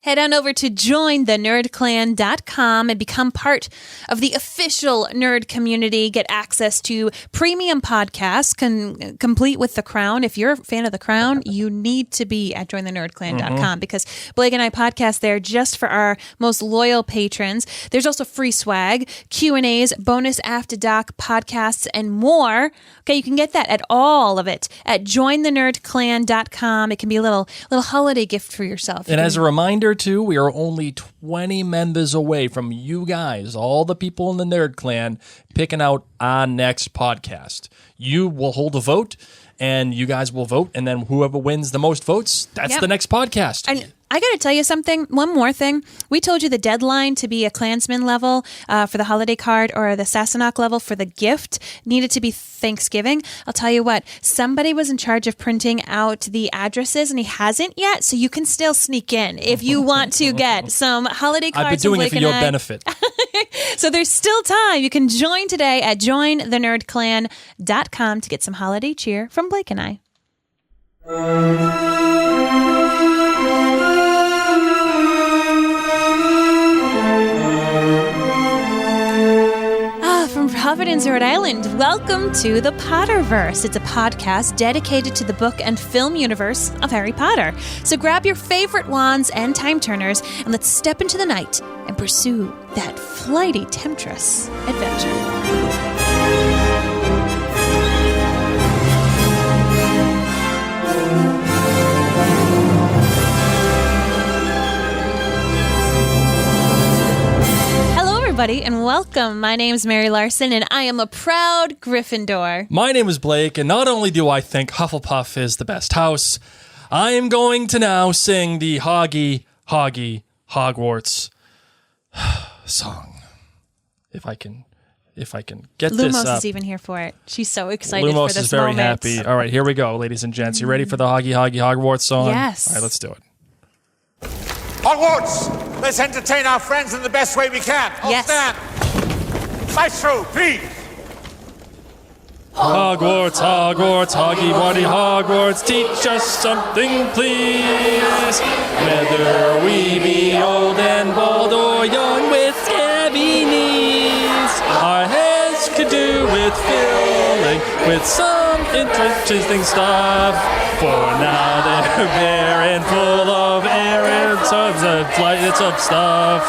Head on over to jointhenerdclan.com and become part of the official nerd community. Get access to premium podcasts, complete with The Crown. If you're a fan of The Crown, you need to be at jointhenerdclan.com because Blake and I podcast there just for our most loyal patrons. There's also free swag, Q&As, bonus After Doc podcasts, and more. Okay, you can get that at all of it at jointhenerdclan.com. It can be a little holiday gift for yourself. And as a reminder, too, we are only 20 members away from you guys, all the people in the Nerd Clan, picking out our next podcast. You will hold a vote, and you guys will vote, and then whoever wins the most votes, that's the next podcast. And I got to tell you something, one more thing. We told you the deadline to be a Klansman level for the holiday card or the Sassenach level for the gift needed to be Thanksgiving. I'll tell you what, somebody was in charge of printing out the addresses and he hasn't yet, so you can still sneak in if you want to get some holiday cards. I've been doing it for your benefit. So there's still time. You can join today at jointhenerdclan.com to get some holiday cheer from Blake and I. From Providence, Rhode Island, welcome to the Potterverse. It's a podcast dedicated to the book and film universe of Harry Potter. So grab your favorite wands and time turners and let's step into the night and pursue that flighty temptress adventure. Everybody, and welcome. My name is Mary Larson, and I am a proud Gryffindor. My name is Blake, and not only do I think Hufflepuff is the best house, I am going to now sing the Hoggy Hoggy Hogwarts song. If I can get Lumos this up. is even here for it. She's so excited Lumos for this is very moment. happy. All right, here we go, ladies and gents. You ready for the Hoggy Hoggy Hogwarts song? Yes. All right, let's do it. Hogwarts! Let's entertain our friends in the best way we can. Yes. Stand. Maestro, please. Hogwarts, Hogwarts, Hoggy Hoggy Hogwarts, teach us something, please. Whether we be old and bald or young with scabby knees, our heads could do with filling with some interesting stuff. For now they're bare and full of air and tons of flights of stuff.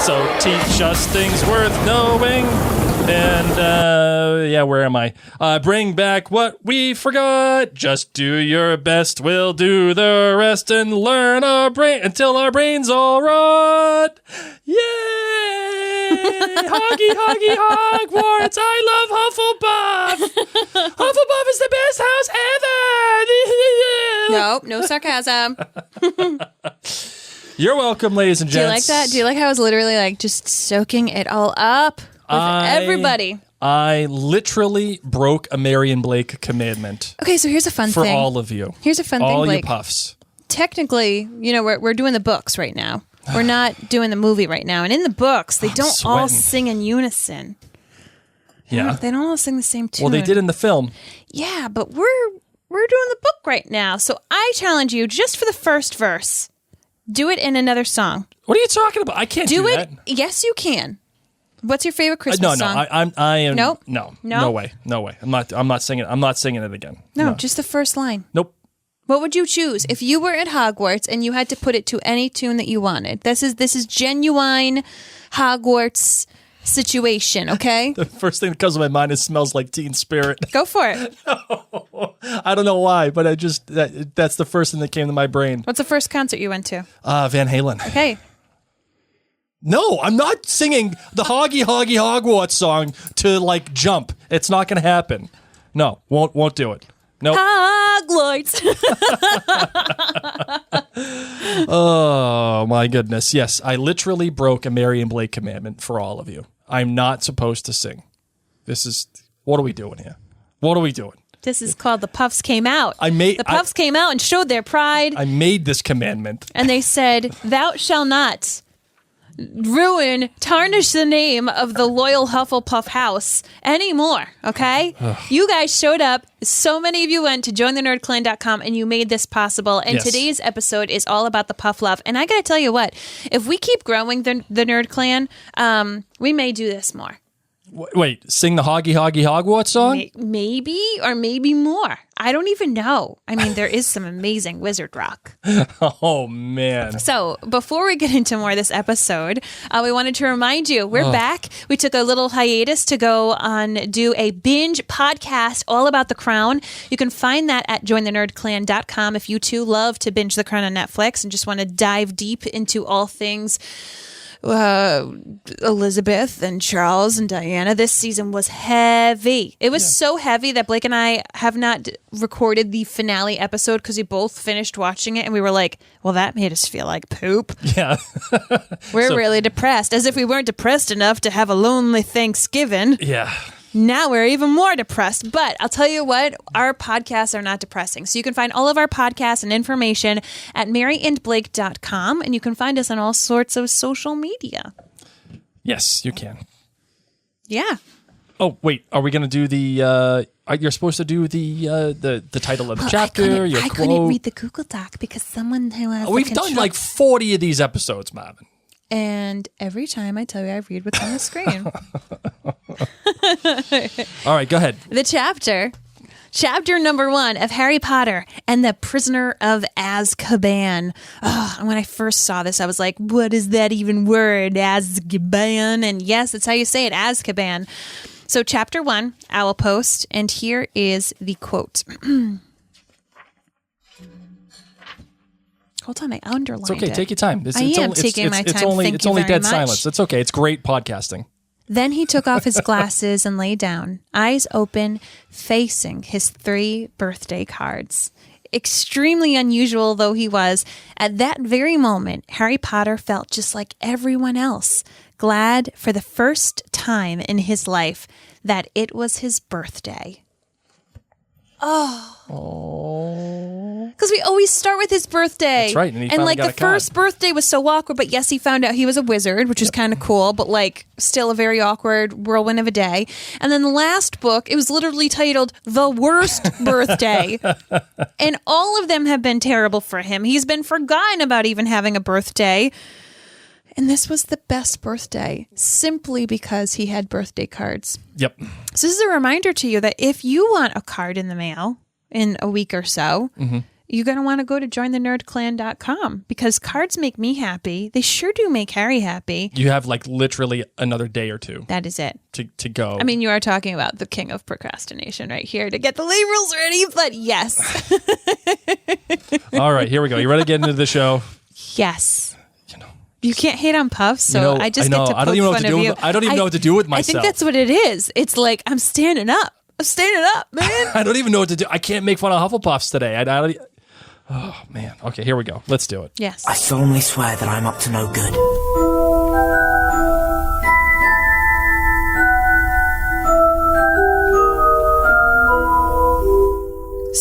So teach us things worth knowing. And, where am I? Bring back what we forgot. Just do your best, we'll do the rest and learn our brain until our brains all rot. Yay! Hoggy Hoggy Hogwarts, I love Hufflepuff. Hufflepuff is the best house ever. Nope, no sarcasm. You're welcome, ladies and Do you gents. like that? Do you like how I was literally like just soaking it all up with everybody? I literally broke a Marion Blake commandment. Okay, so here's a fun for thing. For all of you. Here's a fun thing, All Blake. you puffs. Technically, we're doing the books right now. We're not doing the movie right now. And in the books, they don't all sing in unison. Yeah. They don't all sing the same tune. Well, they did in the film. Yeah, but we're doing the book right now. So I challenge you just for the first verse. Do it in another song. What are you talking about? I can't do it. that. Yes, you can. What's your favorite Christmas song? I am. Nope. No way. I'm not singing. I'm not singing it again. No, just the first line. Nope. What would you choose if you were at Hogwarts and you had to put it to any tune that you wanted? This is genuine Hogwarts situation, okay? The first thing that comes to my mind is "Smells Like Teen Spirit." Go for it. I don't know why, but that's the first thing that came to my brain. What's the first concert you went to? Van Halen. Okay. No, I'm not singing the Hoggy Hoggy Hogwarts song to like jump. It's not going to happen. No, won't do it. Nope. Hogwarts. Oh my goodness. Yes, I literally broke a Marion Blake commandment for all of you. I'm not supposed to sing. What are we doing here? What are we doing? This is called The Puffs Came Out. The Puffs came out and showed their pride. I made this commandment. And they said, "Thou shalt not tarnish the name of the loyal Hufflepuff house anymore, okay? You guys showed up. So many of you went to jointhenerdclan.com and you made this possible. And today's episode is all about the Puff Love. And I got to tell you what, if we keep growing the Nerd Clan, we may do this more. Wait, sing the Hoggy Hoggy Hogwarts song? Maybe, or maybe more. I don't even know. I mean, there is some amazing wizard rock. Oh, man. So before we get into more of this episode, we wanted to remind you, we're back. We took a little hiatus to go on do a binge podcast all about The Crown. You can find that at jointhenerdclan.com if you too love to binge The Crown on Netflix and just want to dive deep into all things Elizabeth and Charles and Diana. This season was heavy. It was so heavy that Blake and I have not recorded the finale episode because we both finished watching it and we were like, well, that made us feel like poop. Yeah. We're really depressed, as if we weren't depressed enough to have a lonely Thanksgiving. Yeah. Now we're even more depressed. But I'll tell you what, our podcasts are not depressing. So you can find all of our podcasts and information at maryandblake.com, and you can find us on all sorts of social media. Yes, you can. Yeah. Oh, wait. Are we going to do the... you're supposed to do the title of the chapter, your quote. I couldn't read the Google Doc because someone who has... We've done like 40 of these episodes, Marvin. And every time I tell you, I read what's on the screen. All right, go ahead. The chapter number 1 of Harry Potter and the Prisoner of Azkaban. Oh, and when I first saw this, I was like, what is that even word? Azkaban. And yes, that's how you say it, Azkaban. So chapter 1, I will post, and here is the quote. Hold on, I underlined it. It's okay, take your time. I am taking my time. It's only dead silence. It's okay. It's great podcasting. Then he took off his glasses and lay down, eyes open, facing his 3 birthday cards. Extremely unusual though he was, at that very moment, Harry Potter felt just like everyone else, glad for the first time in his life that it was his birthday. Oh. Because we always start with his birthday. That's right. And like the first birthday was so awkward, but yes, he found out he was a wizard, which is kind of cool, but like still a very awkward whirlwind of a day. And then the last book, it was literally titled The Worst Birthday. And all of them have been terrible for him. He's been forgotten about even having a birthday. And this was the best birthday simply because he had birthday cards. Yep. So this is a reminder to you that if you want a card in the mail in a week or so, you're going to want to go to jointhenerdclan.com because cards make me happy. They sure do make Harry happy. You have like literally another day or two. That is it. To go. I mean, you are talking about the king of procrastination right here to get the labels ready, but yes. All right, here we go. You ready to get into the show? Yes. You can't hate on Puff, so I just get to poke fun of you. I don't even know what to do with myself. I think that's what it is. It's like, I'm standing up. I'm standing up, man. I don't even know what to do. I can't make fun of Hufflepuffs today. Oh, man. Okay, here we go. Let's do it. Yes. I solemnly swear that I'm up to no good.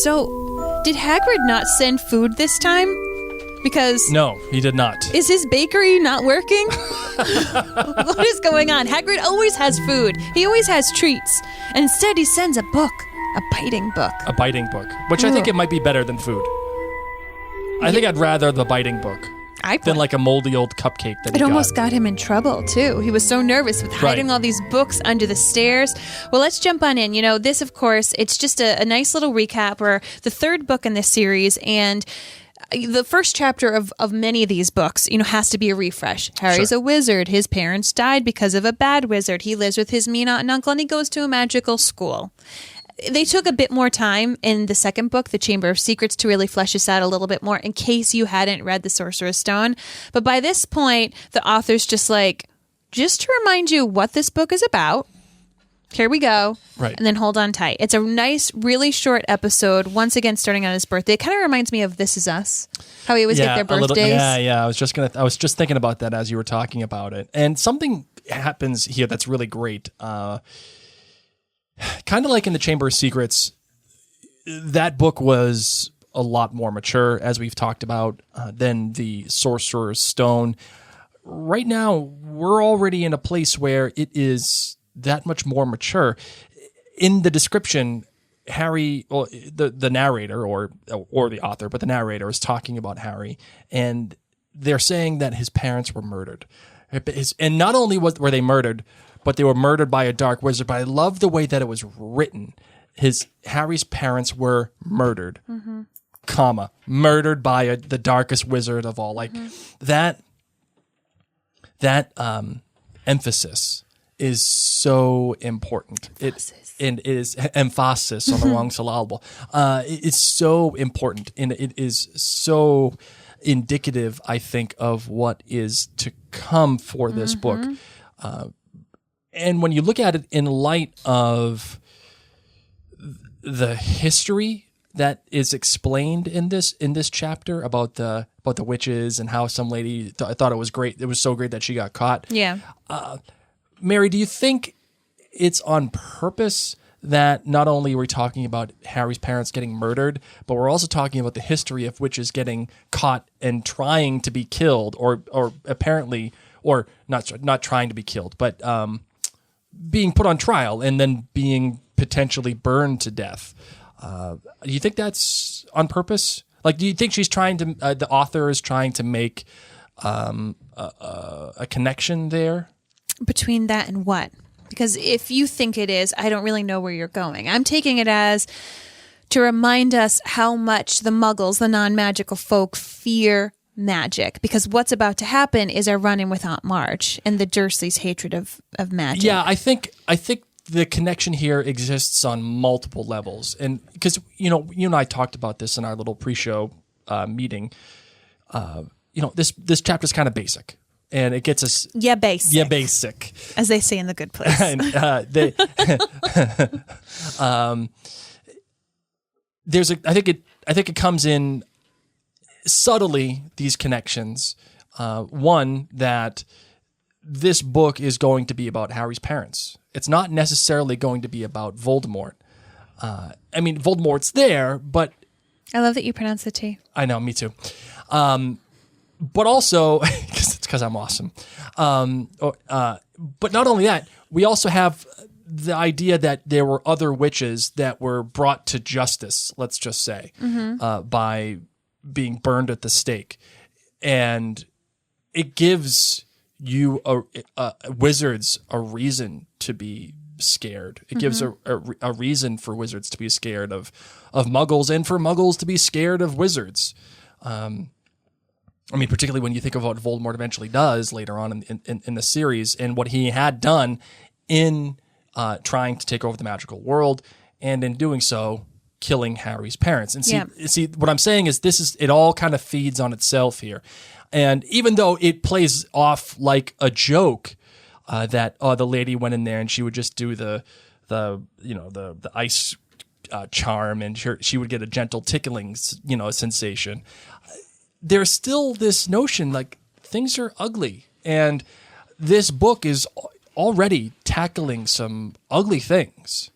So, did Hagrid not send food this time? Because... No, he did not. Is his bakery not working? What is going on? Hagrid always has food. He always has treats. And instead he sends a book. A biting book. A biting book. Which I think it might be better than food. I think I'd rather the biting book than like a moldy old cupcake that he It almost got him in trouble, too. He was so nervous with hiding all these books under the stairs. Well, let's jump on in. You know, this, of course, it's just a nice little recap. We're the 3rd book in this series, and... the first chapter of many of these books, has to be a refresh. Harry's a wizard. His parents died because of a bad wizard. He lives with his mean aunt and uncle, and he goes to a magical school. They took a bit more time in the 2nd book, The Chamber of Secrets, to really flesh this out a little bit more in case you hadn't read The Sorcerer's Stone. But by this point, the author's just to remind you what this book is about. Here we go. Right. And then hold on tight. It's a nice, really short episode. Once again, starting on his birthday. It kind of reminds me of This Is Us. How we always get their birthdays. Yeah. I was just thinking about that as you were talking about it. And something happens here that's really great. Kind of like in The Chamber of Secrets, that book was a lot more mature, as we've talked about, than The Sorcerer's Stone. right now we're already in a place where it is that much more mature. In the description, Harry, well, the narrator or the author, but the narrator is talking about Harry, and they're saying that his parents were murdered. And not only were they murdered, but they were murdered by a dark wizard. But I love the way that it was written. Harry's parents were murdered, comma, murdered by the darkest wizard of all. Like that emphasis is so important. It is emphasis on the wrong syllable. It's so important, and it is so indicative, I think, of what is to come for this book. And when you look at it in light of the history that is explained in this chapter about the witches and how some lady thought it was great. It was so great that she got caught. Yeah. Mary, do you think it's on purpose that not only are we talking about Harry's parents getting murdered, but we're also talking about the history of witches getting caught and trying to be killed, or apparently, or not trying to be killed, but being put on trial and then being potentially burned to death? Do you think that's on purpose? Like, do you think she's trying to? The author is trying to make a connection there Between that and what? Because if you think it is, I don't really know where you're going. I'm taking it as to remind us how much the Muggles, the non-magical folk, fear magic. Because what's about to happen is our run-in with Aunt March and the Dursleys' hatred of magic. Yeah, I think the connection here exists on multiple levels, and because you and I talked about this in our little pre-show meeting. This chapter is kind of basic. And it gets us basic, as they say in The Good Place. And, I think it comes in subtly, these connections. One, that this book is going to be about Harry's parents. It's not necessarily going to be about Voldemort. I mean, Voldemort's there, but I love that you pronounce the T. I know, me too. But also, because I'm awesome. But not only that, we also have the idea that there were other witches that were brought to justice, let's just say, by being burned at the stake. And it gives you wizards a reason to be scared. It gives a reason for wizards to be scared of muggles, and for muggles to be scared of wizards. I mean, particularly when you think of what Voldemort eventually does later on in the series, and what he had done in trying to take over the magical world, and in doing so, killing Harry's parents. And see, what I'm saying is it all kind of feeds on itself here. And even though it plays off like a joke, that the lady went in there and she would just do the ice charm, and she would get a gentle tickling sensation. There's still this notion like things are ugly, and this book is already tackling some ugly things,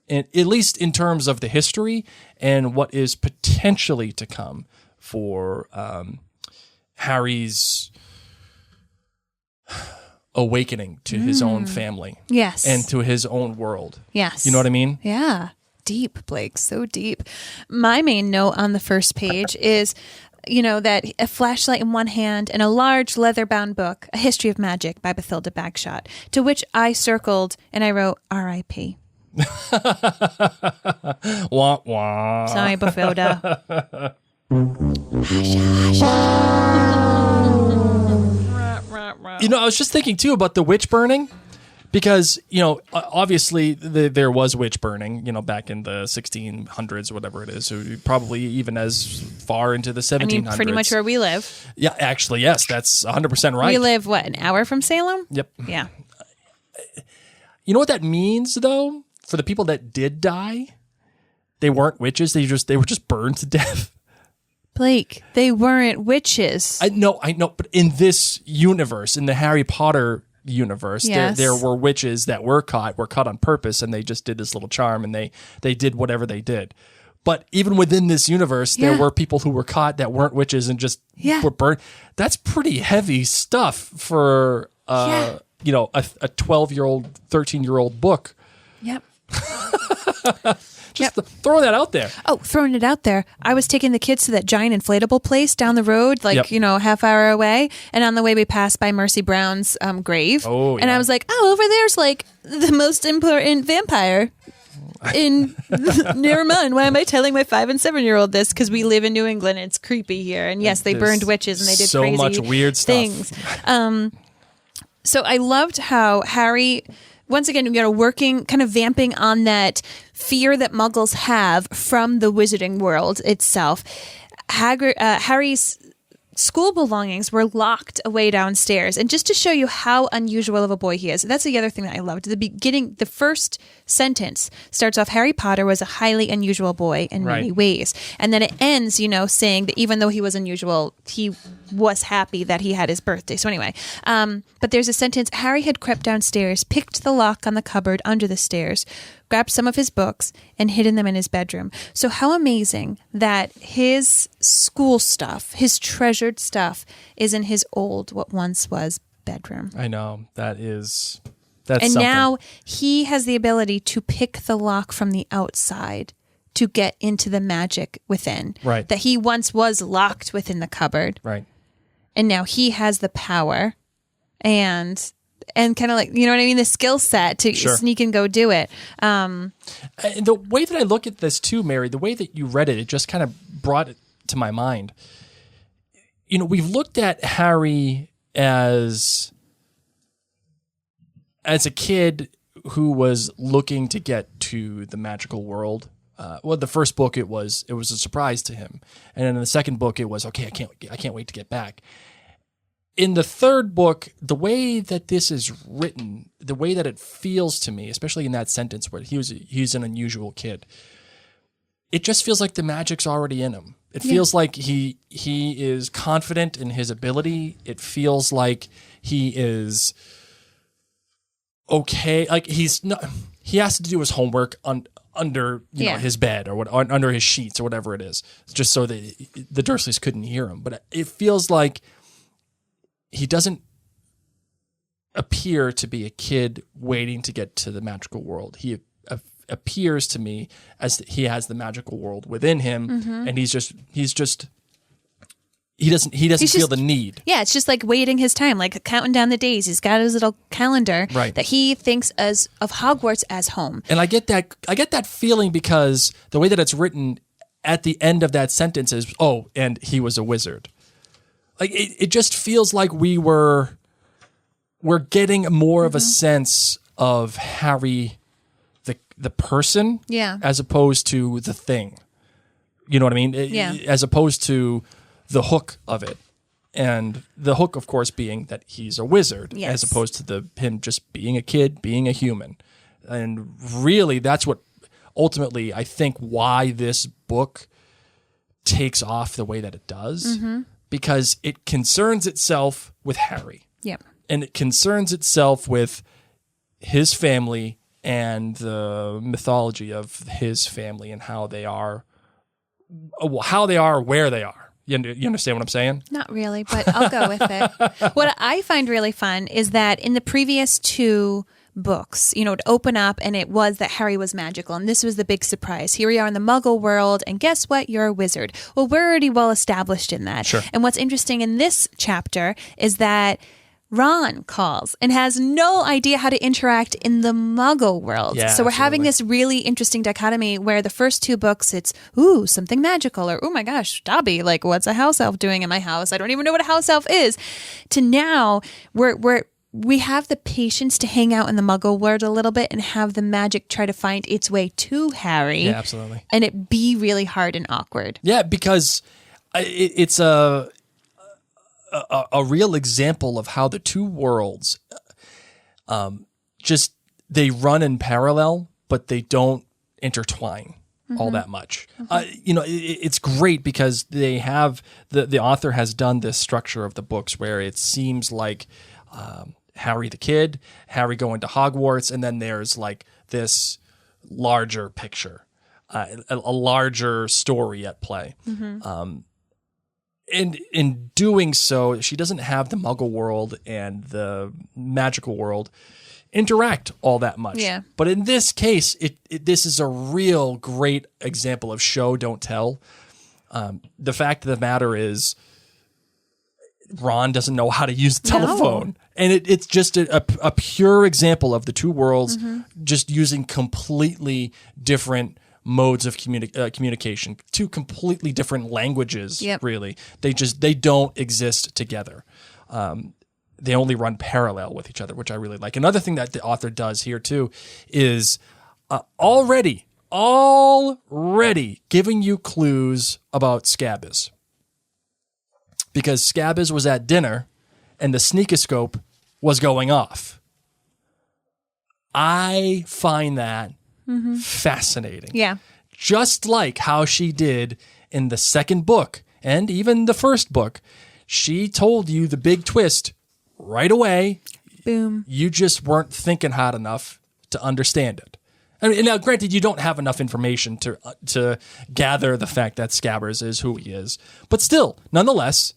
and at least in terms of the history and what is potentially to come for Harry's awakening to his own family, yes, and to his own world. Yes, you know what I mean? Yeah, deep, Blake, so deep. My main note on the first page is, that a flashlight in one hand and a large leather-bound book, A History of Magic by Bathilda Bagshot, to which I circled and I wrote R.I.P. Wah, wah. Sorry, Bathilda. I was just thinking too about the witch burning, because obviously there was witch burning, back in the 1600s or whatever it is, so probably even as far into the 1700s. I mean, pretty much where we live. Yeah, actually, yes, that's 100% right. We live an hour from Salem? Yep. Yeah. You know what that means, though? For the people that did die, they weren't witches. They were just burned to death. Blake, they weren't witches. I know, but in this universe, in the Harry Potter universe, yes, there were witches that were caught on purpose, and they just did this little charm, and they did whatever they did. But even within this universe, there Yeah. were people who were caught that weren't witches and just Yeah. were burned. That's pretty heavy stuff for a 12-year-old, 13-year-old book. Yep. Just throw that out there. Oh, throwing it out there. I was taking the kids to that giant inflatable place down the road, like, Yep. half hour away. And on the way, we passed by Mercy Brown's grave. Oh, And yeah. I was like, oh, over there's like the most important vampire in never mind. Why am I telling my 5 and 7-year-old this? Because we live in New England and it's creepy here. And yes, they There's burned witches and they did so crazy much weird stuff. things. So I loved how Harry, once again, working, kind of vamping on that fear that Muggles have from the wizarding world itself. Harry's school belongings were locked away downstairs. And just to show you how unusual of a boy he is, that's the other thing that I loved. At the beginning, the first sentence starts off, Harry Potter was a highly unusual boy in many ways. And then it ends, saying that even though he was unusual, he was happy that he had his birthday. So anyway, but there's a sentence, Harry had crept downstairs, picked the lock on the cupboard under the stairs, grabbed some of his books and hidden them in his bedroom. So how amazing that his school stuff, his treasured stuff, is in his old, what once was, bedroom. I know. That's And something. now he has the ability to pick the lock from the outside to get into the magic within. Right. That he once was locked within the cupboard. Right. And now he has the power and kind of like, you know what I mean? The skill set to sneak and go do it. And the way that I look at this too, Mary, the way that you read it, it just kind of brought it to my mind. We've looked at Harry as a kid who was looking to get to the magical world. The first book it was a surprise to him, and then in the second book it was okay. I can't wait to get back. In the third book, the way that this is written, the way that it feels to me, especially in that sentence where he's an unusual kid, it just feels like the magic's already in him. It feels like he is confident in his ability. It feels like he is okay. Like he has to do his homework under his bed or under his sheets or whatever it is, just so that the Dursleys couldn't hear him. But it feels like he doesn't appear to be a kid waiting to get to the magical world. He appears to me as he has the magical world within him, and he doesn't feel the need. Yeah, it's just like waiting his time, like counting down the days. He's got his little calendar that he thinks of Hogwarts as home. And I get that feeling because the way that it's written at the end of that sentence is, oh, and he was a wizard. Like it just feels like we're getting more of a sense of Harry, the person, as opposed to the thing. You know what I mean? As opposed to the hook of it, and the hook, of course, being that he's a wizard, as opposed to him just being a kid, being a human. And really, that's what ultimately I think why this book takes off the way that it does. Because it concerns itself with Harry. Yep. And it concerns itself with his family and the mythology of his family and how they are, where they are. You understand what I'm saying? Not really, but I'll go with it. What I find really fun is that in the previous 2 books, to open up and it was that Harry was magical and this was the big surprise. Here we are in the Muggle world and guess what? You're a wizard. Well, we're already well established in that. Sure. And what's interesting in this chapter is that Ron calls and has no idea how to interact in the Muggle world. Yeah, so we're having absolutely. this really interesting dichotomy where the first 2 books, it's, ooh, something magical, or, oh my gosh, Dobby, like, what's a house elf doing in my house? I don't even know what a house elf is. To now, we have the patience to hang out in the Muggle world a little bit and have the magic try to find its way to Harry. Yeah, absolutely. And it be really hard and awkward. Yeah, because it's a real example of how the 2 worlds just they run in parallel, but they don't intertwine all that much. It's great because they have the author has done this structure of the books where it seems like Harry the kid, Harry going to Hogwarts, and then there's like this larger picture. a larger story at play. And in doing so, she doesn't have the Muggle world and the magical world interact all that much. Yeah. But in this case, this is a real great example of show, don't tell. The fact of the matter is Ron doesn't know how to use a telephone. And it's just a pure example of the two worlds just using completely different modes of communication, two completely different languages, really. They don't exist together. They only run parallel with each other, which I really like. Another thing that the author does here, too, is already giving you clues about Scabiz. Because Scabiz was at dinner, and the sneakoscope was going off. I find that fascinating. Yeah. Just like how she did in the second book, and even the first book. She told you the big twist right away. Boom. You just weren't thinking hard enough to understand it. I mean, now, granted, you don't have enough information to gather the fact that Scabiz is who he is, but still, nonetheless,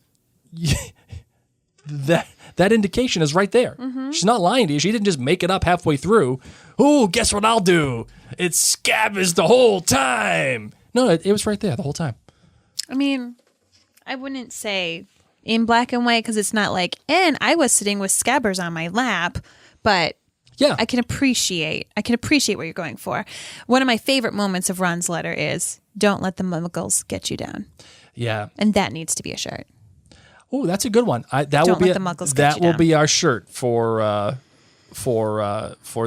that indication is right there. She's not lying to you. She didn't just make it up halfway through. Ooh, guess what I'll do? It's Scabiz the whole time. No, it was right there the whole time. I mean, I wouldn't say in black and white because it's not like, and I was sitting with Scabiz on my lap, but yeah, I can appreciate what you're going for. One of my favorite moments of Ron's letter is, don't let the Muggles get you down. Yeah. And that needs to be a shirt. Oh, that's a good one. That don't will be let the Muggles get you down. be our shirt for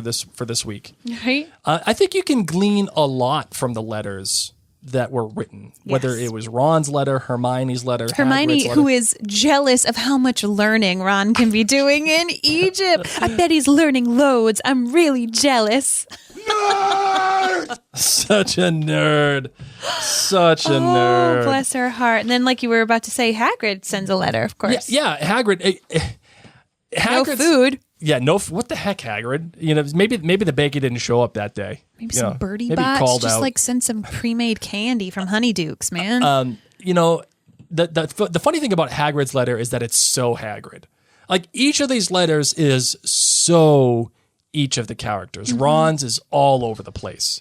this week. Right? I think you can glean a lot from the letters that were written, whether it was Ron's letter, Hermione's letter, Hermione, Hagrid's letter. who is jealous of how much learning Ron can be doing in Egypt. I bet he's learning loads. I'm really jealous. Such a nerd. Such a nerd. Bless her heart. And then, like you were about to say, Hagrid sends a letter, of course. Yeah, Hagrid. No food. Yeah, no. What the heck, Hagrid? You know, maybe the baker didn't show up that day. Maybe some birdie bots. Just like send some pre-made candy from Honeydukes, man. You know, the funny thing about Hagrid's letter is that it's so Hagrid. Like each of these letters is so each of the characters. Ron's is all over the place.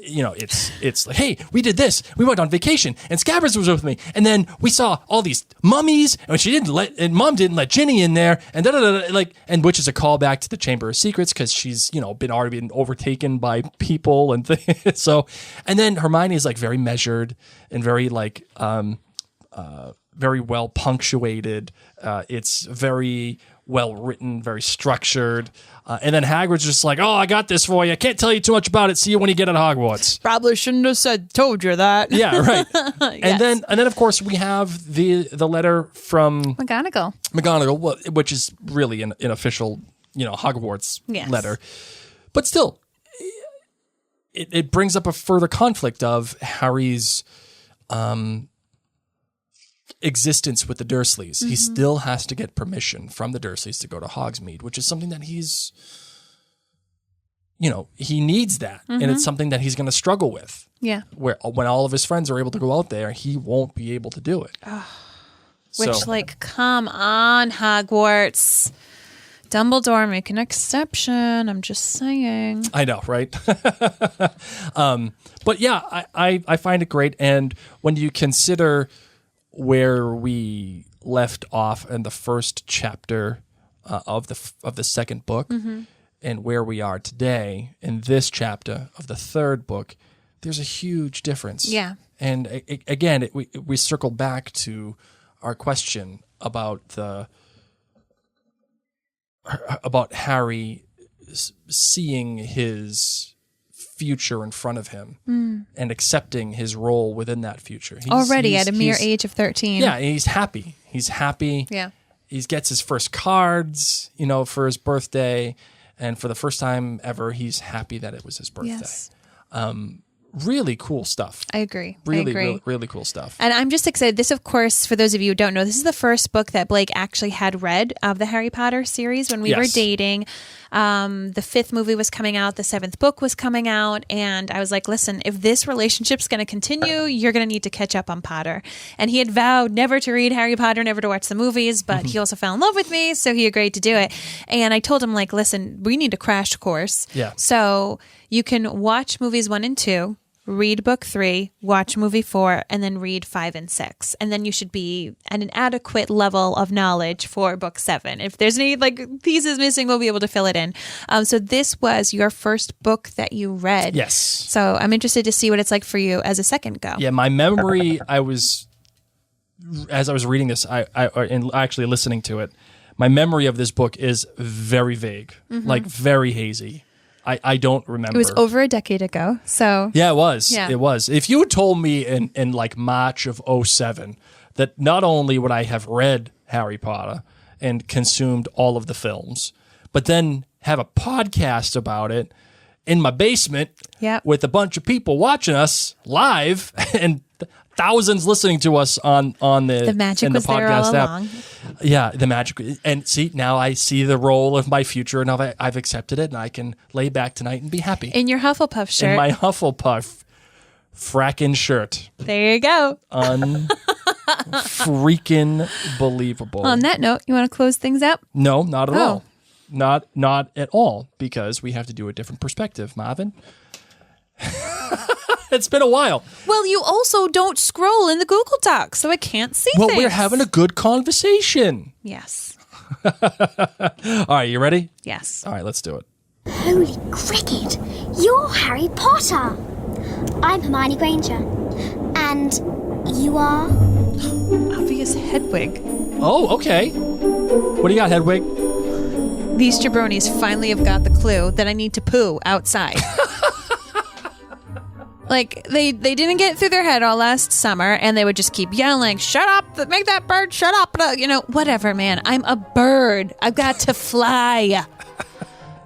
You know, it's like, hey, we did this. We went on vacation, and Scabiz was with me, and then we saw all these mummies, and Mom didn't let Ginny in there, and and which is a callback to the Chamber of Secrets because she's already been overtaken by people and things. So, and then Hermione is like very measured and very like very well punctuated. It's very well written, very structured. And then Hagrid's just like, oh, I got this for you. I can't tell you too much about it. See you when you get at Hogwarts. Probably shouldn't have told you that. Yeah, right. And then of course we have the letter from McGonagall, which is really an official, Hogwarts letter. But still, it brings up a further conflict of Harry's existence with the Dursleys. He still has to get permission from the Dursleys to go to Hogsmeade, which is something that he's, he needs that. And it's something that he's going to struggle with. Yeah. When all of his friends are able to go out there, he won't be able to do it. Come on, Hogwarts. Dumbledore, make an exception. I'm just saying. I know, right? But yeah, I find it great. And when you consider where we left off in the first chapter of the second book and where we are today in this chapter of the third book, there's a huge difference. Yeah. And again, we circle back to our question about Harry seeing his future in front of him and accepting his role within that future. Already at a mere age of 13. Yeah, he's happy. Yeah. He gets his first cards, for his birthday. And for the first time ever, he's happy that it was his birthday. Yes. Really cool stuff. I agree. Really cool stuff. And I'm just excited. This, of course, for those of you who don't know, this is the first book that Blake actually had read of the Harry Potter series when we were dating. The 5th movie was coming out. The 7th book was coming out. And I was like, listen, if this relationship's going to continue, you're going to need to catch up on Potter. And he had vowed never to read Harry Potter, never to watch the movies, but he also fell in love with me, so he agreed to do it. And I told him, like, listen, we need a crash course. Yeah. So you can watch movies 1 and 2, read book 3, watch movie 4, and then read 5 and 6. And then you should be at an adequate level of knowledge for book 7. If there's any like pieces missing, we'll be able to fill it in. So this was your first book that you read. Yes. So I'm interested to see what it's like for you as a second go. Yeah, my memory, as I was reading this, and actually listening to it, my memory of this book is very vague, like very hazy. I don't remember. It was over a decade ago, so... Yeah, it was. Yeah. It was. If you had told me in like March of 2007 that not only would I have read Harry Potter and consumed all of the films, but then have a podcast about it in my basement with a bunch of people watching us live and thousands listening to us on the magic was there all along. Yeah, the magic. And see, now I see the role of my future, and I've accepted it, and I can lay back tonight and be happy. In your Hufflepuff shirt. In my Hufflepuff frackin' shirt. There you go. Freaking believable. On that note, you want to close things up? No, not at all. Not at all, because we have to do a different perspective, Marvin. It's been a while. Well, you also don't scroll in the Google Doc, so I can't see things. Well, we're having a good conversation. Yes. All right, you ready? Yes. All right, let's do it. Holy cricket! You're Harry Potter! I'm Hermione Granger. And you are? Obvious Hedwig. Oh, okay. What do you got, Hedwig? These jabronis finally have got the clue that I need to poo outside. Like, they didn't get through their head all last summer, and they would just keep yelling, shut up, make that bird shut up. You know, whatever, man. I'm a bird. I've got to fly.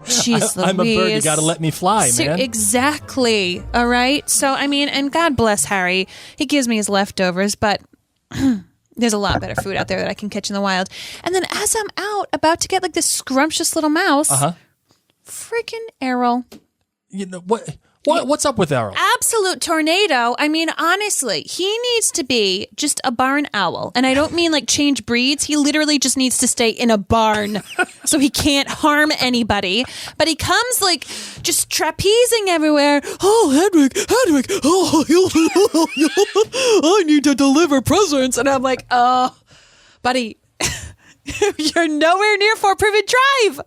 Jeez, I'm a bird. You got to let me fly, man. Exactly. All right? So, I mean, and God bless Harry. He gives me his leftovers, but there's a lot better food out there that I can catch in the wild. And then as I'm out, about to get like this scrumptious little mouse, freaking Errol. You know, what's up with Errol? Absolute tornado. I mean, honestly, he needs to be just a barn owl. And I don't mean like change breeds. He literally just needs to stay in a barn so he can't harm anybody. But he comes like just trapezing everywhere. Oh, Hedwig. Oh, I need to deliver presents. And I'm like, oh, buddy, you're nowhere near Fort Privet Drive.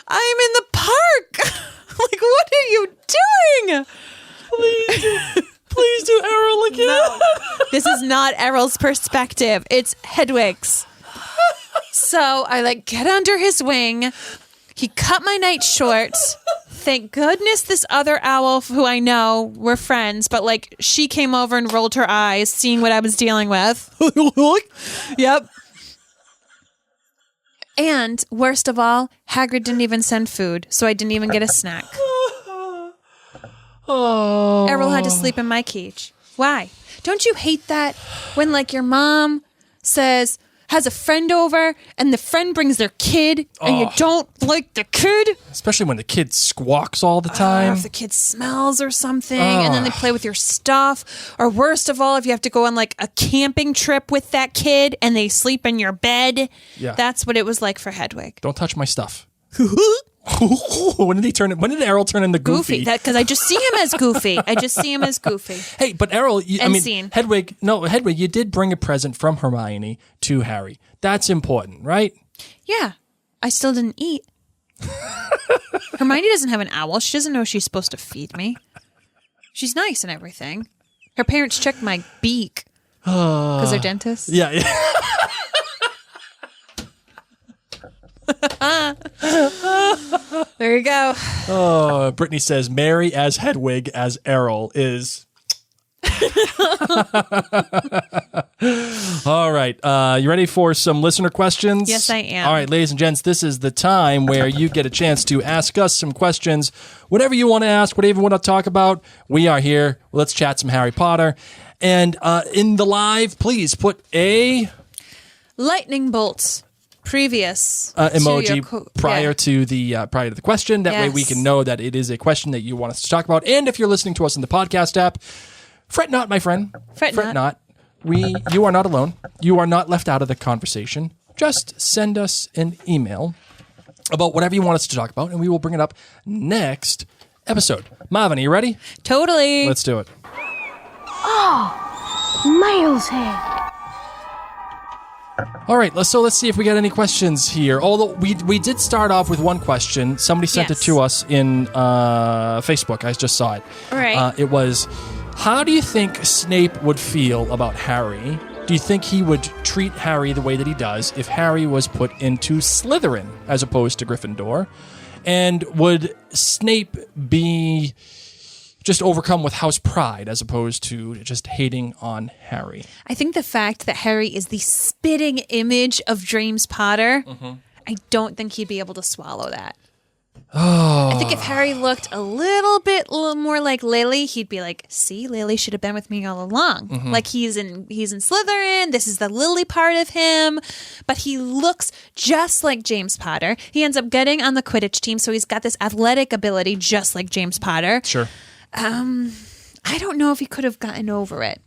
I'm in the park. Like, what are you doing? Please do Errol again. No, this is not Errol's perspective. It's Hedwig's. So I like get under his wing. He cut my night short. Thank goodness this other owl who I know we're friends, but like she came over and rolled her eyes seeing what I was dealing with. Yep. And worst of all, Hagrid didn't even send food, so I didn't even get a snack. Oh. Errol had to sleep in my cage. Why? Don't you hate that when like your mom has a friend over and the friend brings their kid and you don't like the kid? Especially when the kid squawks all the time. Or if the kid smells or something and then they play with your stuff. Or worst of all, if you have to go on like a camping trip with that kid and they sleep in your bed. Yeah. That's what it was like for Hedwig. Don't touch my stuff. When did Errol turn into Goofy? Because I just see him as Goofy. Hey, but Errol, Scene. Hedwig, you did bring a present from Hermione to Harry. That's important, right? Yeah. I still didn't eat. Hermione doesn't have an owl. She doesn't know she's supposed to feed me. She's nice and everything. Her parents checked my beak because they're dentists. Yeah. There you go. Oh, Brittany says Mary as Hedwig as Errol is. All right. You ready for some listener questions? Yes, I am. All right, ladies and gents, this is the time where you get a chance to ask us some questions. Whatever you want to ask, whatever you want to talk about, we are here. Let's chat some Harry Potter. And in the live, please put a lightning bolts previous emoji to prior to the question. That way we can know that it is a question that you want us to talk about. And if you're listening to us in the podcast app, fret not, my friend. Fret not. You are not alone. You are not left out of the conversation. Just send us an email about whatever you want us to talk about, and we will bring it up next episode. Marvin, are you ready? Totally. Let's do it. Miles head. All right, let's see if we got any questions here. Although we did start off with one question. Somebody sent it to us in Facebook. I just saw it. All right. It was, how do you think Snape would feel about Harry? Do you think he would treat Harry the way that he does if Harry was put into Slytherin as opposed to Gryffindor? And would Snape be just overcome with house pride as opposed to just hating on Harry? I think the fact that Harry is the spitting image of James Potter, I don't think he'd be able to swallow that. I think if Harry looked a little more like Lily, he'd be like, see, Lily should have been with me all along. Like he's in Slytherin. This is the Lily part of him. But he looks just like James Potter. He ends up getting on the Quidditch team, so he's got this athletic ability just like James Potter. Sure. I don't know if he could have gotten over it.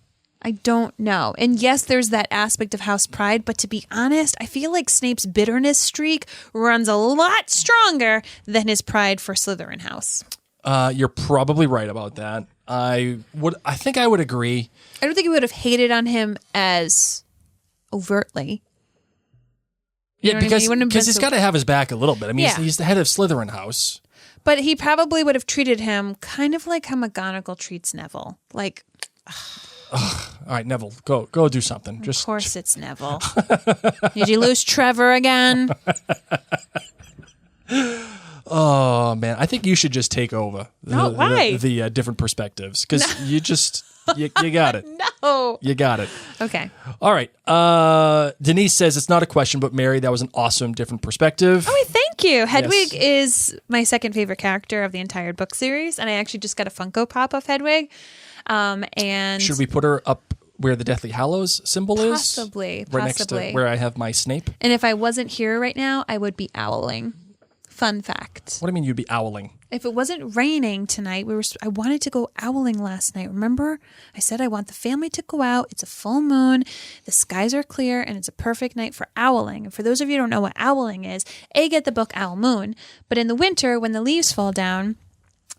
I don't know. And yes, there's that aspect of house pride, but to be honest, I feel like Snape's bitterness streak runs a lot stronger than his pride for Slytherin house. You're probably right about that. I think I would agree. I don't think he would have hated on him as overtly. Yeah, because he's got to have his back a little bit. I mean, he's the head of Slytherin house. But he probably would have treated him kind of like how McGonagall treats Neville. Like, all right, Neville, go do something. Of course it's Neville. Did you lose Trevor again? Oh, man. I think you should just take over the different perspectives because you just, you got it. No. You got it. Okay. All right. Denise says it's not a question, but Mary, that was an awesome different perspective. Oh, thank you. Hedwig is my second favorite character of the entire book series, and I actually just got a Funko Pop of Hedwig. And should we put her up where the Deathly Hallows symbol is? Possibly. Right next to where I have my Snape. And if I wasn't here right now, I would be owling. Fun fact. What do you mean you'd be owling? If it wasn't raining tonight, I wanted to go owling last night. Remember? I said I want the family to go out. It's a full moon. The skies are clear, and it's a perfect night for owling. And for those of you who don't know what owling is, get the book Owl Moon. But in the winter, when the leaves fall down,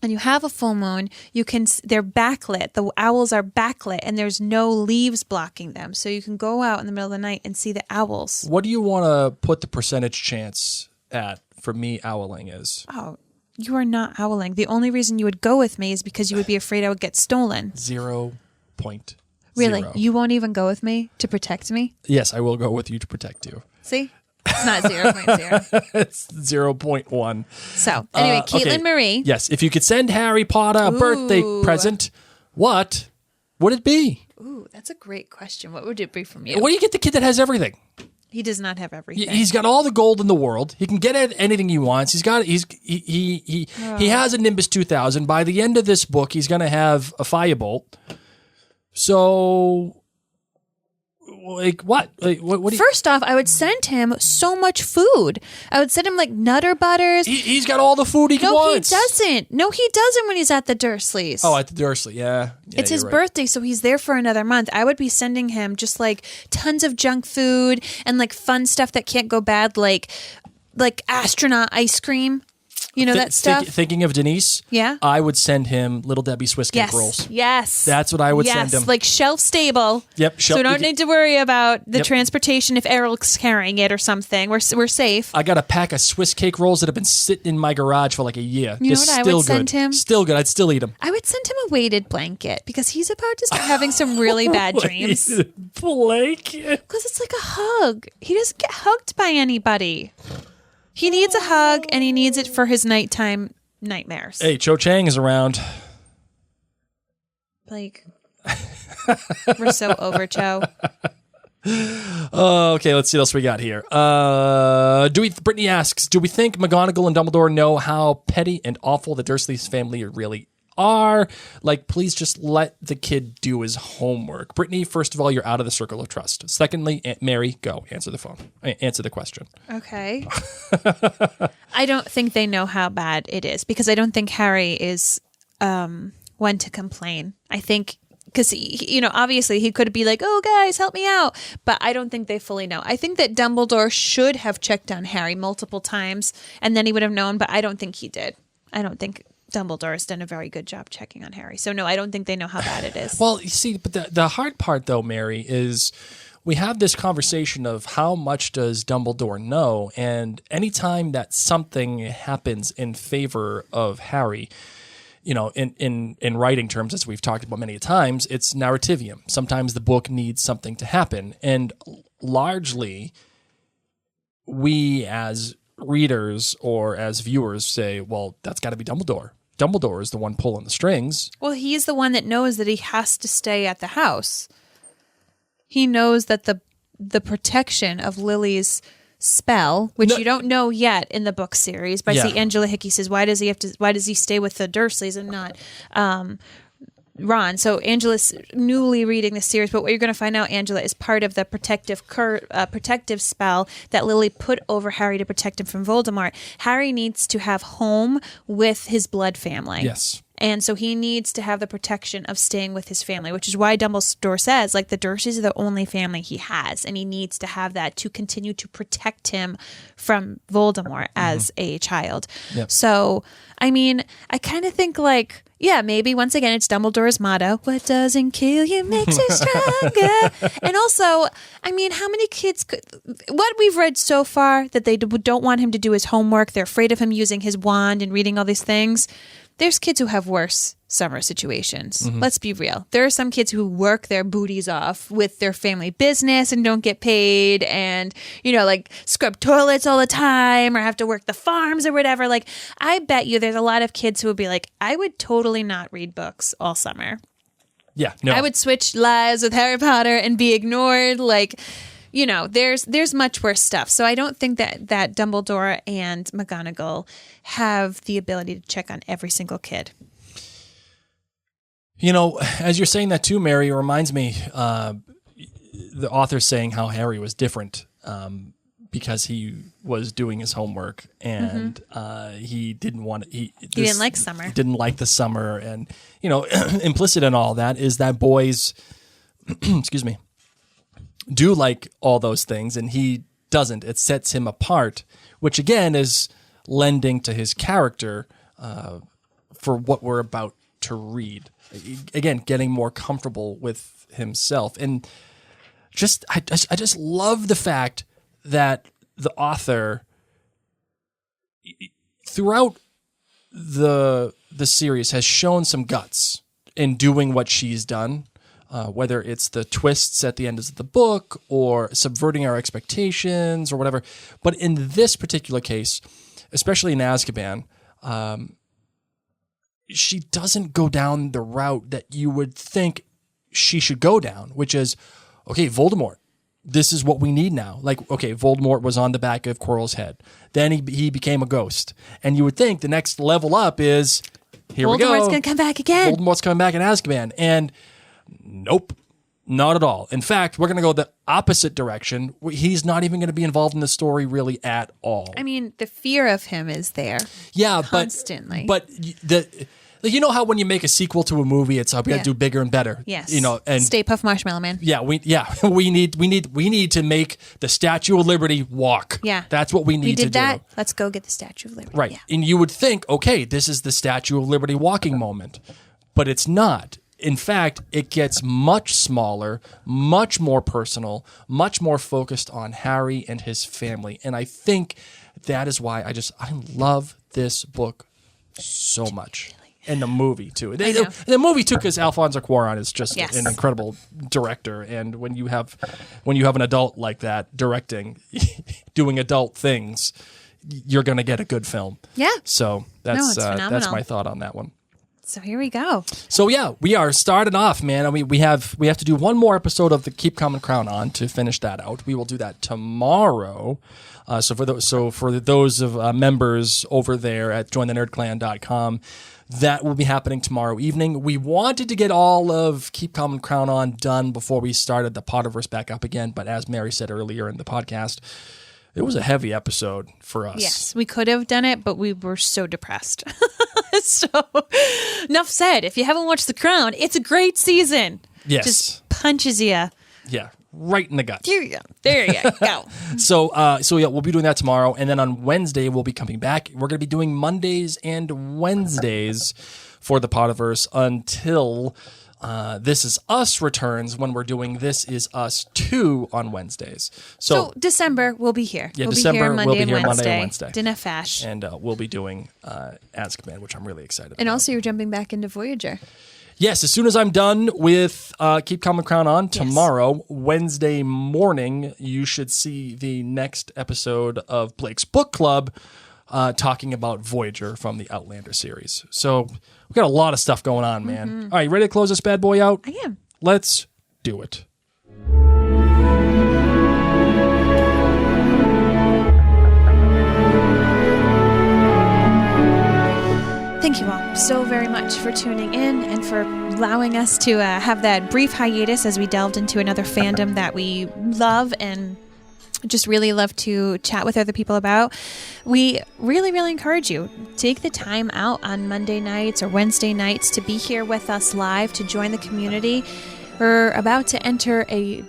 and you have a full moon, they're backlit. The owls are backlit, and there's no leaves blocking them. So you can go out in the middle of the night and see the owls. What do you want to put the percentage chance at for me owling is? Oh, you are not owling. The only reason you would go with me is because you would be afraid I would get stolen. 0.0. Really? You won't even go with me to protect me? Yes, I will go with you to protect you. See? It's not 0.0. It's 0.1. So, anyway, Caitlin Marie. Yes, if you could send Harry Potter a birthday present, what would it be? Ooh, that's a great question. What would it be from you? What do you get the kid that has everything? He does not have everything. He's got all the gold in the world. He can get anything he wants. He has a Nimbus 2000. By the end of this book, he's going to have a Firebolt. So, like, what? Like, what do you... First off, I would send him so much food. I would send him, like, Nutter Butters. He's got all the food he wants. No, he doesn't. No, he doesn't when he's at the Dursleys. Oh, at the Dursley, yeah. It's his birthday, so he's there for another month. I would be sending him just, like, tons of junk food and, like, fun stuff that can't go bad, like astronaut ice cream. You know that stuff? Thinking of Denise, yeah, I would send him Little Debbie Swiss cake rolls. Yes. That's what I would send him. Like shelf stable. Yep. So we don't need to worry about the transportation if Errol's carrying it or something. We're safe. I got a pack of Swiss cake rolls that have been sitting in my garage for like a year. You know what I would send him? Still good. I'd still eat them. I would send him a weighted blanket because he's about to start having some really bad dreams. Blanket? Because it's like a hug. He doesn't get hugged by anybody. He needs a hug, and he needs it for his nighttime nightmares. Hey, Cho Chang is around. Like, we're so over Cho. Okay, let's see what else we got here. Brittany asks, do we think McGonagall and Dumbledore know how petty and awful the Dursleys family really are. Like, please just let the kid do his homework. Brittany, first of all, you're out of the circle of trust. Secondly, Mary, go. Answer the phone. Answer the question. Okay. I don't think they know how bad it is because I don't think Harry is one to complain. I think because, obviously he could be like, oh, guys, help me out. But I don't think they fully know. I think that Dumbledore should have checked on Harry multiple times and then he would have known. But I don't think he did. I don't think Dumbledore has done a very good job checking on Harry. So, no, I don't think they know how bad it is. Well, you see, but the hard part, though, Mary, is we have this conversation of how much does Dumbledore know? And anytime that something happens in favor of Harry, in writing terms, as we've talked about many times, it's narrativium. Sometimes the book needs something to happen. And largely, we as readers or as viewers say, well, that's got to be Dumbledore. Dumbledore is the one pulling the strings. Well, he's the one that knows that he has to stay at the house. He knows that the protection of Lily's spell, which you don't know yet in the book series, but see, Angela Hickey says, why does he stay with the Dursleys and not Ron? So Angela's newly reading the series, but what you're going to find out, Angela, is part of the protective spell that Lily put over Harry to protect him from Voldemort. Harry needs to have home with his blood family. Yes. And so he needs to have the protection of staying with his family, which is why Dumbledore says, like, the Dursleys are the only family he has, and he needs to have that to continue to protect him from Voldemort as a child. Yep. So, I mean, I kind of think, like, yeah, maybe once again it's Dumbledore's motto, what doesn't kill you makes you stronger. And also, I mean, how many kids what we've read so far that they don't want him to do his homework, they're afraid of him using his wand and reading all these things. There's kids who have worse summer situations. Let's be real. There are some kids who work their booties off with their family business and don't get paid and, like scrub toilets all the time or have to work the farms or whatever. Like, I bet you there's a lot of kids who would be like, I would totally not read books all summer. Yeah, no. I would switch lives with Harry Potter and be ignored. Like, there's much worse stuff. So I don't think that Dumbledore and McGonagall have the ability to check on every single kid. As you're saying that too, Mary, it reminds me the author saying how Harry was different because he was doing his homework and he didn't want to. He didn't like summer. Didn't like the summer, and implicit in all that is that boys, excuse me, do like all those things, and he doesn't. It sets him apart, which again is lending to his character for what we're about to read. Again, getting more comfortable with himself, and I just love the fact that the author throughout the series has shown some guts in doing what she's done. Whether it's the twists at the end of the book or subverting our expectations or whatever. But in this particular case, especially in Azkaban, she doesn't go down the route that you would think she should go down, which is, okay, Voldemort, this is what we need now. Like, okay, Voldemort was on the back of Quirrell's head. Then he became a ghost. And you would think the next level up is, here we go. Voldemort's going to come back again. Voldemort's coming back in Azkaban. And nope, not at all. In fact, we're going to go the opposite direction. He's not even going to be involved in the story really at all. I mean, the fear of him is there. Yeah, constantly. But how when you make a sequel to a movie, it's we got to do bigger and better. Yes. And Stay Puft Marshmallow Man. Yeah, we need to make the Statue of Liberty walk. Yeah, that's what we need to do. We did that. Let's go get the Statue of Liberty. Right, yeah. And you would think, okay, this is the Statue of Liberty walking moment, but it's not. In fact, it gets much smaller, much more personal, much more focused on Harry and his family. And I think that is why I love this book so much. And the movie, too. The movie, too, because Alfonso Cuarón is just an incredible director. And when you have an adult like that directing, doing adult things, you're going to get a good film. Yeah. So that's my thought on that one. So here we go. So yeah, we are starting off, man. I mean, we have to do one more episode of the Keep Common Crown on to finish that out. We will do that tomorrow. So for those of members over there at jointhenerdclan.com, That will be happening tomorrow evening. We wanted to get all of Keep Calm and Crown On done before we started the Potterverse back up again, but as Mary said earlier in the podcast, it was a heavy episode for us. Yes, we could have done it, but we were so depressed. So, enough said. If you haven't watched The Crown, it's a great season. Yes. Just punches you. Yeah, right in the gut. There you go. So yeah, we'll be doing that tomorrow, and then on Wednesday we'll be coming back. We're going to be doing Mondays and Wednesdays for the Potterverse until This Is Us returns, when we're doing This Is Us 2 on Wednesdays. So December we'll be here. Yeah, we'll December be here Monday we'll be and here Wednesday. Monday and Wednesday. Dinner fash. And we'll be doing Azkaban, which I'm really excited about. And also you're jumping back into Voyager. Yes, as soon as I'm done with Keep Calm and Crown On tomorrow, Wednesday morning, you should see the next episode of Blake's Book Club talking about Voyager from the Outlander series. So we've got a lot of stuff going on, man. Mm-hmm. All right, ready to close this bad boy out? I am. Let's do it. Thank you all so very much for tuning in and for allowing us to have that brief hiatus as we delved into another fandom that we love and just really love to chat with other people about. We really, really encourage you. Take the time out on Monday nights or Wednesday nights to be here with us live, to join the community. We're about to enter a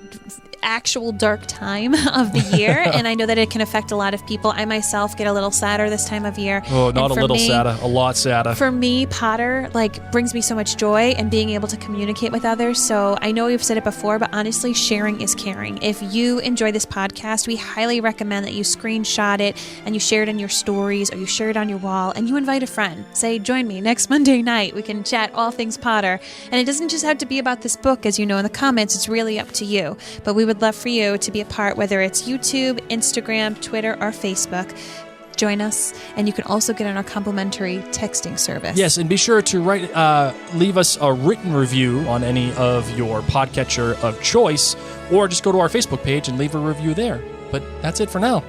actual dark time of the year, and I know that it can affect a lot of people. I myself get a little sadder this time of year. Oh, not a little sadder, a lot sadder. For me, Potter brings me so much joy, and being able to communicate with others. So I know we've said it before, but honestly, sharing is caring. If you enjoy this podcast, we highly recommend that you screenshot it and you share it in your stories, or you share it on your wall, and you invite a friend. Say, join me next Monday night. We can chat all things Potter. And it doesn't just have to be about this book, as you know in the comments. It's really up to you. But we would love for you to be a part, whether it's YouTube, Instagram, Twitter, or Facebook. Join us, and you can also get on our complimentary texting service. Yes, and be sure to leave us a written review on any of your podcatcher of choice, or just go to our Facebook page and leave a review there. But that's it for now.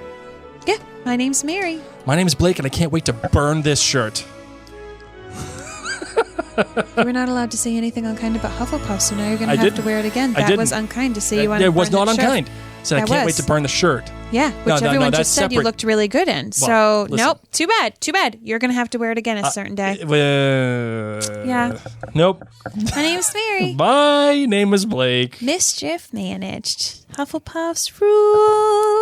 Yeah, my name's Mary. My name is Blake, and I can't wait to burn this shirt. You were not allowed to say anything unkind about Hufflepuff, so now you're going to have to wear it again. That was unkind to say you wanted to burn It was not that shirt. unkind. I said I can't wait to burn the shirt. Yeah, which everyone just said you separate. looked really good in. Well, So, nope, too bad. You're going to have to wear it again a certain day. Yeah. Nope. My name's Mary. My name is Blake. Mischief managed. Hufflepuff's rule.